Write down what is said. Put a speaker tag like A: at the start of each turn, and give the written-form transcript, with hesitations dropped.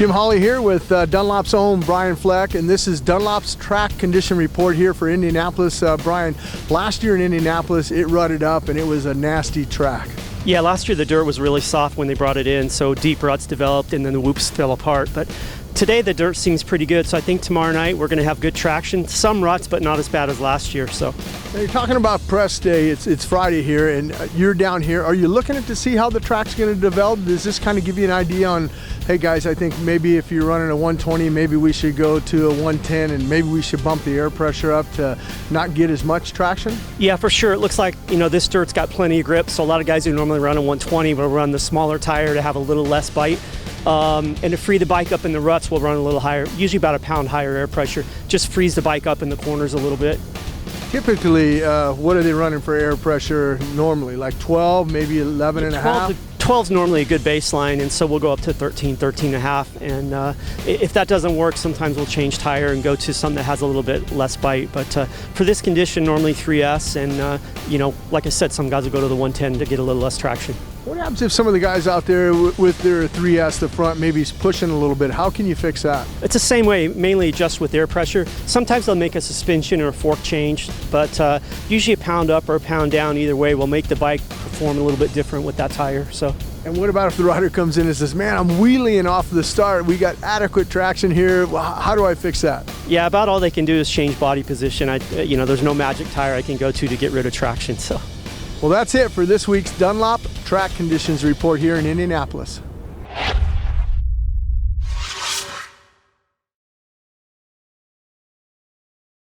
A: Jim Holley here with Dunlop's own Brian Fleck, and this is Dunlop's track condition report here for Indianapolis. Brian, last year in Indianapolis, it rutted up and it was a nasty track.
B: Yeah, last year the dirt was really soft when they brought it in, so deep ruts developed and then the whoops fell apart. But today the dirt seems pretty good, so I think tomorrow night we're going to have good traction. Some ruts, but not as bad as last year. So,
A: now you're talking about press day. It's Friday here, and you're down here. Are you looking at to see how the track's going to develop? Does this kind of give you an idea on, hey guys, I think maybe if you're running a 120, maybe we should go to a 110, and maybe we should bump the air pressure up to not get as much traction?
B: Yeah, for sure. It looks like, this dirt's got plenty of grip, so a lot of guys who normally run a 120 will run the smaller tire to have a little less bite. And to free the bike up in the ruts, we'll run a little higher, usually about a pound higher air pressure. Just frees the bike up in the corners a little bit.
A: Typically, what are they running for air pressure normally? Like 12, maybe 11 and a half?
B: 12 is normally a good baseline, and so we'll go up to 13, 13 and a half. And if that doesn't work, sometimes we'll change tire and go to something that has a little bit less bite. But for this condition, normally 3S, and like I said, some guys will go to the 110 to get a little less traction.
A: What happens if some of the guys out there with their 3S, the front, maybe is pushing a little bit? How can you fix that?
B: It's the same way, mainly just with air pressure. Sometimes they'll make a suspension or a fork change, but usually a pound up or a pound down, either way, will make the bike perform a little bit different with that tire. So.
A: And what about if the rider comes in and says, man, I'm wheeling off the start, we got adequate traction here, how do I fix that?
B: Yeah, about all they can do is change body position. There's no magic tire I can go to get rid of traction. So.
A: Well, that's it for this week's Dunlop Track Conditions Report here in Indianapolis.